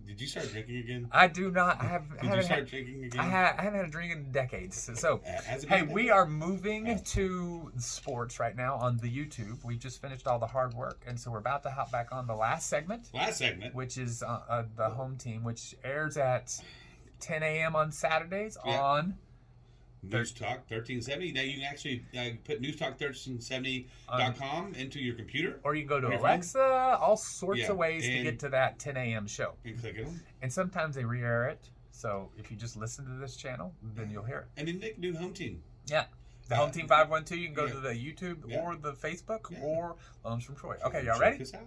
Did you start drinking again? I do not. Did you start drinking again? I haven't had a drink in decades. So, Has it hey, been we decades? are moving to sports right now on the YouTube. We've just finished all the hard work, and so we're about to hop back on the last segment, which is the home team, which airs at 10 a.m. on Saturdays on News Talk 1370. Now you can actually put newstalk1370.com into your computer. Or you can go to Your phone? Alexa, all sorts Yeah, of ways to and- get to that 10 a.m. show. And click it on. And sometimes they re-air it. So if you just listen to this channel, then you'll hear it. And then Nick, new home team. Yeah. The Home Team 512, you can go yeah. to the YouTube Yeah. or the Facebook Yeah. or Loans from Troy. Okay, y'all Check ready? this out.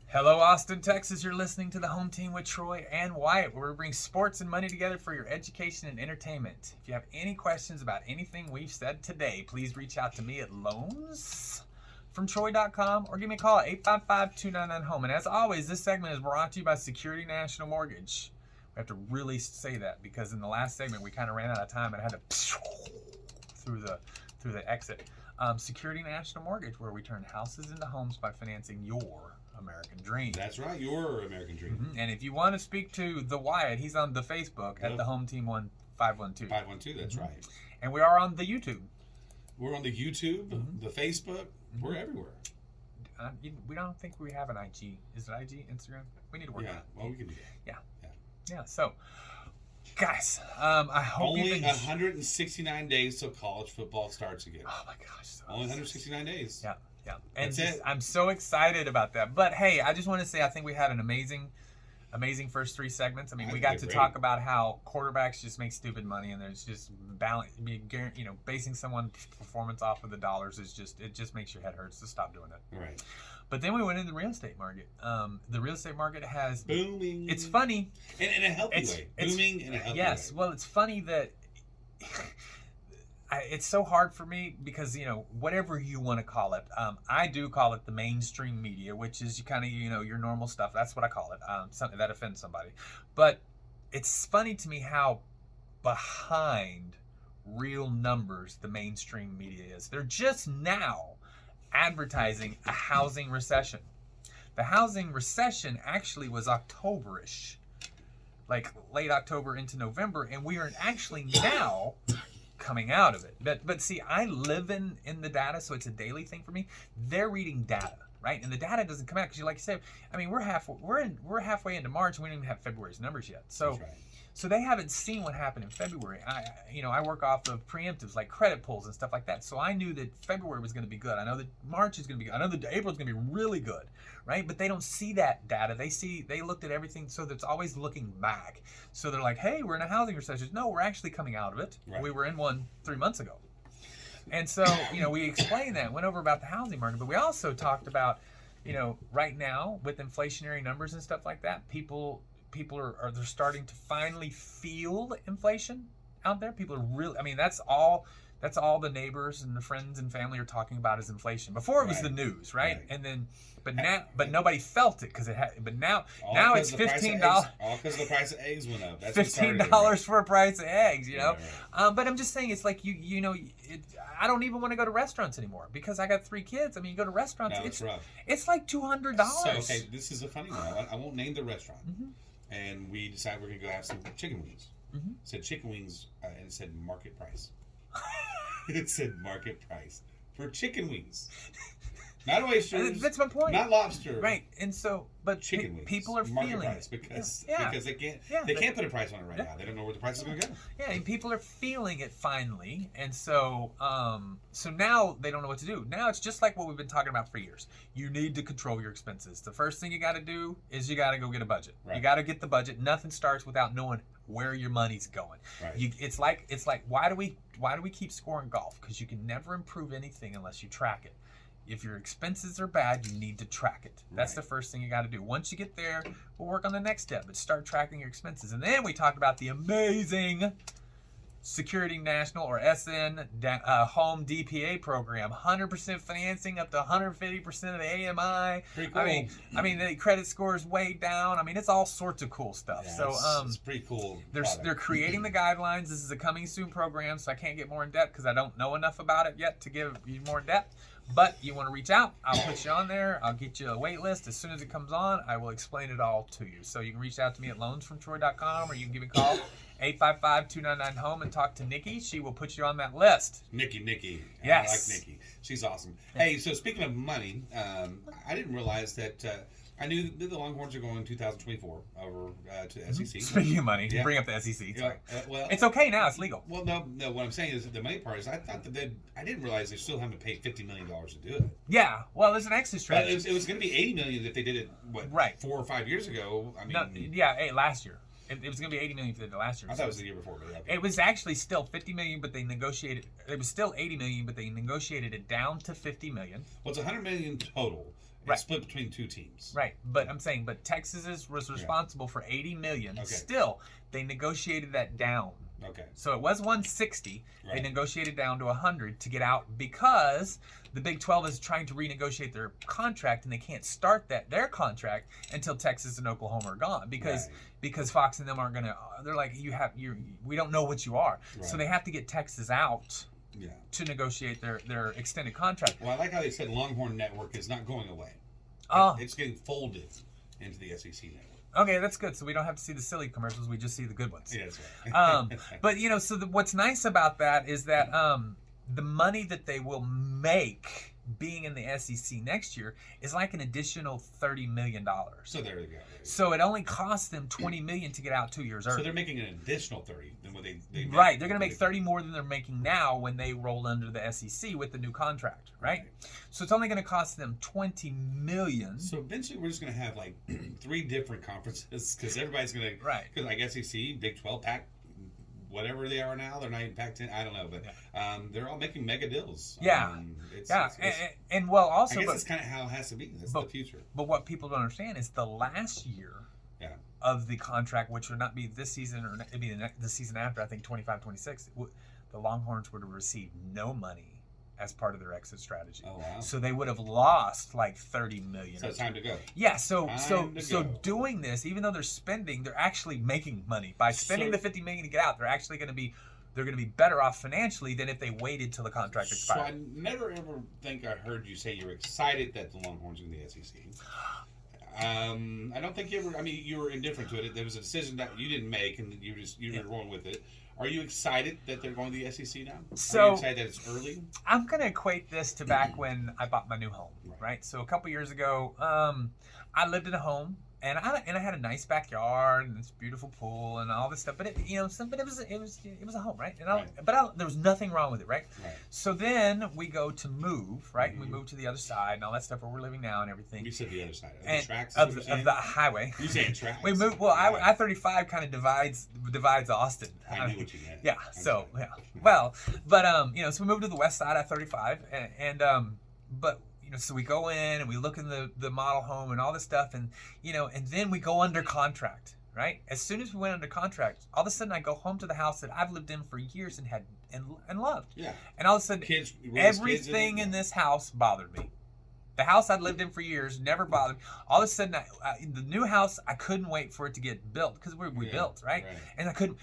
Hello, Austin, Texas. You're listening to the Home Team with Troy and Wyatt, where we bring sports and money together for your education and entertainment. If you have any questions about anything we've said today, please reach out to me at loansfromtroy.com or give me a call at 855-299-HOME. And as always, this segment is brought to you by Security National Mortgage. We have to really say that because in the last segment we kind of ran out of time and had to through the exit. Security National Mortgage, where we turn houses into homes by financing your American dream. That's right, your American dream. Mm-hmm. And if you want to speak to the Wyatt, he's on the Facebook at the Home Team 512. 512, that's right. And we are on the YouTube. We're on the YouTube, the Facebook. We're everywhere. We don't think we have an IG. Is it IG, Instagram? We need to work on it. Well, we can do that. Yeah. So, guys, I hope Only you've 169 days till college football starts again. Oh my gosh. Only 169 days. Yeah. And That's it. I'm so excited about that. But hey, I just want to say I think we had an amazing first three segments. I mean, we got to talk about how quarterbacks just make stupid money, and there's just basing someone's performance off of the dollars it just makes your head hurt. So stop doing it. Right. But then we went into the real estate market. The real estate market has booming. It's funny. In a healthy way. Booming in a healthy way. Yes. Well, it's funny that it's so hard for me because, whatever you want to call it, I do call it the mainstream media, which is kind of, your normal stuff. That's what I call it. Something that offends somebody. But it's funny to me how behind real numbers the mainstream media is. They're just now advertising a housing recession. The housing recession actually was October-ish, like late October into November, and we are actually now coming out of it. But see, I live in the data, so it's a daily thing for me. They're reading data, right? And the data doesn't come out because, like you said, I mean, we're halfway into March, and we don't even have February's numbers yet. So. That's right. So they haven't seen what happened in February. I work off of preemptives like credit pulls and stuff like that. So I knew that February was going to be good. I know that March is going to be good. I know that April is going to be really good, right? But they don't see that data. They looked at everything, so that's always looking back. So they're like, hey, we're in a housing recession. No, we're actually coming out of it. Right. We were in one 3 months ago. And so, we explained that, went over about the housing market, but we also talked about, right now with inflationary numbers and stuff like that, people are they're starting to finally feel inflation out there. People are really, I mean, that's all the neighbors and the friends and family are talking about is inflation. Before it was the news, right? And then, but nobody felt it because it had. But now it's $15. All because the price of eggs went up. That's $15 for a price of eggs, Right. But I'm just saying, it's like I don't even want to go to restaurants anymore because I got 3 kids. I mean, you go to restaurants, it's rough. It's like $200. So okay, this is a funny one. I won't name the restaurant. And we decided we're gonna go have some chicken wings. It said chicken wings, and it said market price. It said market price for chicken wings, not oysters. That's my point. Not lobster. Right, and so, but chicken wings. people are market feeling price it because they can't they can't put a price on it right now. They don't know where the price is gonna go. Yeah, and people are feeling it finally, and so so now they don't know what to do. Now it's just like what we've been talking about for years. You need to control your expenses. The first thing you got to do is you got to go get a budget. Right. You got to get the budget. Nothing starts without knowing where your money's going. Right. It's like why do we keep scoring golf? Because you can never improve anything unless you track it. If your expenses are bad, you need to track it. That's the first thing you got to do. Once you get there, we'll work on the next step, but start tracking your expenses. And then we talked about the amazing Security National or SN Home DPA program. 100% financing up to 150% of the AMI. Pretty cool. I mean the credit score is way down. I mean, it's all sorts of cool stuff. Yeah, so it's pretty cool. They're creating the guidelines. This is a coming soon program, so I can't get more in depth because I don't know enough about it yet to give you more in depth. But you want to reach out, I'll put you on there. I'll get you a wait list. As soon as it comes on, I will explain it all to you. So you can reach out to me at loansfromtroy.com, or you can give me a call, 855-299-HOME, and talk to Nikki. She will put you on that list. Nikki. Yes. I like Nikki. She's awesome. Hey, so speaking of money, I didn't realize that I knew that the Longhorns are going 2024 over to the SEC. Speaking of money, Yeah. bring up the SEC. It's, fine. Well, It's okay now. It's legal. Well, no. What I'm saying is that the money part is I thought that I didn't realize they still haven't paid $50 million to do it. Yeah. Well, there's an exit strategy. It was going to be $80 million if they did it. Right. 4 or 5 years ago. I mean, No, yeah. Hey, last year. It was going to be $80 million if they did it last year. I thought it was the year before. But okay. It was actually still $50 million, but they negotiated. It was still $80 million, but they negotiated it down to $50 million. Well, it's $100 million total. It's Right. split between 2 teams. Right, but I'm saying, Texas was responsible for $80 million. Okay. Still, they negotiated that down. Okay. So it was 160. They Right. negotiated down to 100 to get out because the Big 12 is trying to renegotiate their contract, and they can't start their contract until Texas and Oklahoma are gone because Right. because Fox and them aren't gonna. They're like, we don't know what you are, so Right. they have to get Texas out Yeah. to negotiate their extended contract. Well, I like how they said Longhorn Network is not going away. Oh, It's getting folded into the SEC network. okay, that's good. So we don't have to see the silly commercials; we just see the good ones. Yeah, that's right. But so what's nice about that is that the money that they will make being in the SEC next year is like an additional $30 million. So there you go. So it only costs them $20 million to get out 2 years So early. they're making an additional 30 than what they Right, they're going to make 30 more than they're making now when they roll under the SEC with the new contract, right? So it's only going to cost them $20 million. So eventually we're just going to have like 3 different conferences because everybody's going to Right. Because like SEC, Big 12, Pac, whatever they are now, they're not even Pac-10. I don't know, but they're all making mega deals. Yeah. It's, And well, I also, guess that's kind of how it has to be. That's the future. But what people don't understand is the last year of the contract, which would not be this season or it'd be the season after, I think 25-26, the Longhorns would have received no money as part of their exit strategy. Oh wow! So they would have lost like $30 million. So it's time to go. Yeah. So go. doing this, even though they're spending, they're actually making money by spending the $50 million to get out. They're actually going to be. They're going to be better off financially than if they waited till the contract expired. So I never ever think I heard you say you're excited that the Longhorns are in the SEC. I don't think you ever. I mean, you were indifferent to it. There was a decision that you didn't make, and you were going with it. Are you excited that they're going to the SEC now? So, are you excited that it's early? I'm going to equate this to back when I bought my new home, right? So a couple years ago, I lived in a home. And I had a nice backyard and this beautiful pool and all this stuff, but it was a home, right? And there was nothing wrong with it, right? So then we go to move, right? And we move to the other side and all that stuff where we're living now and everything. You said the other side of and the tracks of the highway. You saying tracks? We moved. Well, I-35 kind of divides Austin. I knew what you meant. Yeah. So yeah. Well, but so we moved to the west side I-35, and but. So we go in and we look in the model home and all this stuff, and and then we go under contract, right? As soon as we went under contract, all of a sudden I go home to the house that I've lived in for years and had and loved. Yeah. And all of a sudden, everything in this house bothered me. The house I'd lived in for years never bothered me. All of a sudden, the new house, I couldn't wait for it to get built because we built, right? And I couldn't.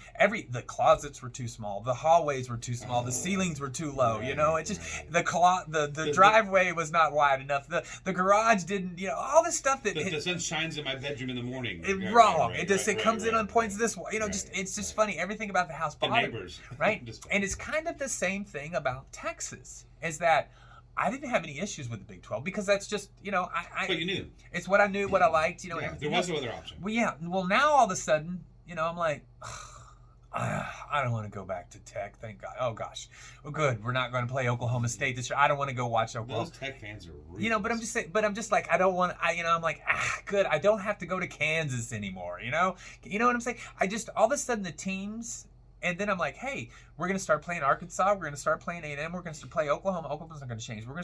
The closets were too small, the hallways were too small, the ceilings were too low. It's just the driveway was not wide enough. The garage didn't. All this stuff that the sun shines in my bedroom in the morning. It comes in on points this way. It's just funny. Everything about the house bothered the neighbors, right? And it's kind of the same thing about Texas. Is that I didn't have any issues with the Big 12 because that's just, But you knew. It's what I knew, what I liked, there was no other option. Well, yeah. Well, now all of a sudden, I'm like, I don't want to go back to Tech. Thank God. Oh gosh. Well, good. We're not going to play Oklahoma State this year. I don't want to go watch Oklahoma. Those Tech fans are ruthless. But I'm just like, I don't want. I'm like, good. I don't have to go to Kansas anymore. You know what I'm saying? All of a sudden the teams. And then I'm like, hey, we're going to start playing Arkansas. We're going to start playing A&M. We're going to play Oklahoma. Oklahoma's not going to change. We're going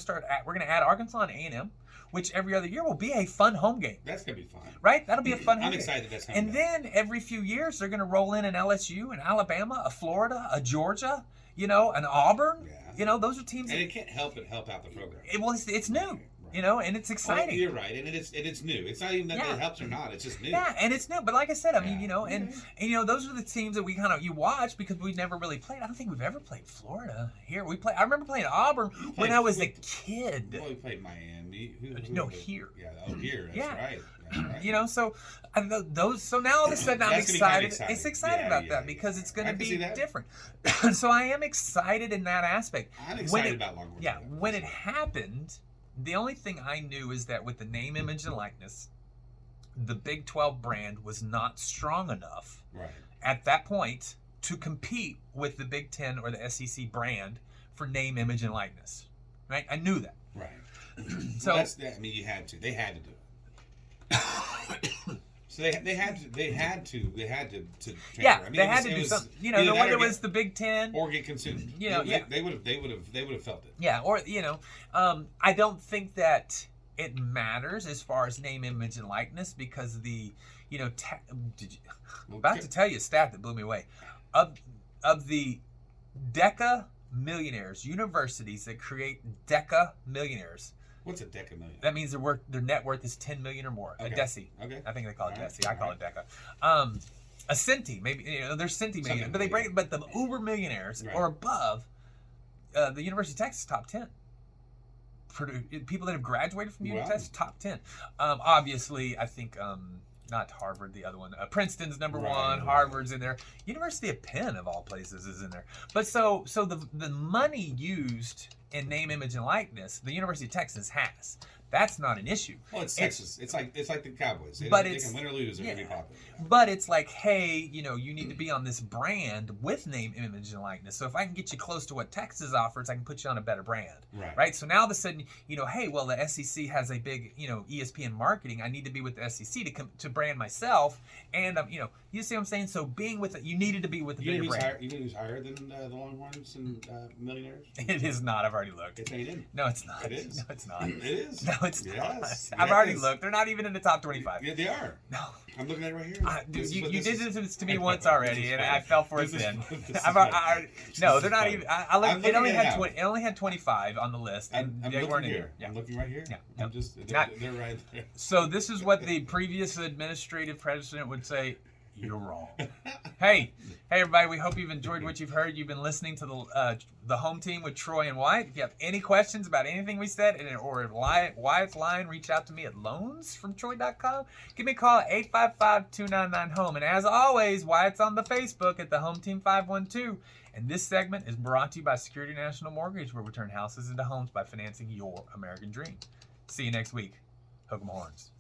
to add Arkansas and A&M, which every other year will be a fun home game. That's going to be fun. Right? That'll be a fun home game. I'm excited that's coming. And then every few years, they're going to roll in an LSU, an Alabama, a Florida, a Georgia, an Auburn. Yeah. Those are teams. And it can't help but help out the program. It's new. You know, and it's exciting. You're right, and it's new. It's not even that it helps or not. It's just new. Yeah, and it's new. But like I said, I mean, you know, and you know, those are the teams that we kind of you watch because we never really played. I don't think we've ever played Florida here. I remember playing Auburn when I was a kid. Well, we played Miami. Here. Yeah, here. That's right. Right. You know, so those. So now all of a sudden I'm excited. It's exciting about that because it's going to be different. So I am excited in that aspect. I'm excited about Longhorns. Yeah, when it happened, the only thing I knew is that with the name, image, and likeness, the Big 12 brand was not strong enough at that point to compete with the Big 10 or the SEC brand for name, image, and likeness. Right? I knew that. Right. So well, you had to. They had to do it. So they had to transfer. Yeah, I mean, they had to do something. You know, whether it was the Big 10 or get consumed. You know, they would have felt it. Yeah, or you know, I don't think that it matters as far as name, image, and likeness because the, you know, I'm about to tell you a stat that blew me away. Of the DECA millionaires, universities that create DECA millionaires. What's a DECA million? That means their net worth is 10 million or more. Okay. A DECI. Okay. I think they call it DECI. I call it DECA. A Centi, maybe, you know, there's Centi million, but the uber millionaires or above, the University of Texas top 10. People that have graduated from University of Texas top 10. Obviously, I think not Harvard, the other one. Princeton's number one. Harvard's in there. University of Penn, of all places, is in there. But so the money used in name, image, and likeness, the University of Texas has. That's not an issue. Well, it's Texas. It's like the Cowboys. They can win or lose. They're going to be popular. But it's like, hey, you know, you need to be on this brand with name, image, and likeness. So if I can get you close to what Texas offers, I can put you on a better brand. Right? So now all of a sudden, you know, hey, well, the SEC has a big, you know, ESPN marketing. I need to be with the SEC to brand myself. And, you know, you see what I'm saying? So being with it, you needed to be with the bigger brand. You know who's higher than the Longhorns and millionaires? It is not. I've already looked. It's ain't in. No, it's not. It is. No, it's not. It is. No, it's yes. not. I've already looked. They're not even in the top 25. Yeah, they are. No. I'm looking at it right here. Dude, you did this to me once already, and I fell for it then. No, they're not even. I looked. It only had 25 on the list, and they weren't in here. I'm looking right here. Yeah. I'm just. They're right there. So this is what the previous administrative president would say. You're wrong. Hey, everybody. We hope you've enjoyed what you've heard. You've been listening to the home team with Troy and Wyatt. If you have any questions about anything we said or Wyatt's line, reach out to me at loansfromtroy.com. Give me a call at 855-299-HOME. And as always, Wyatt's on the Facebook at the Home Team 512. And this segment is brought to you by Security National Mortgage, where we turn houses into homes by financing your American dream. See you next week. Hook 'em horns.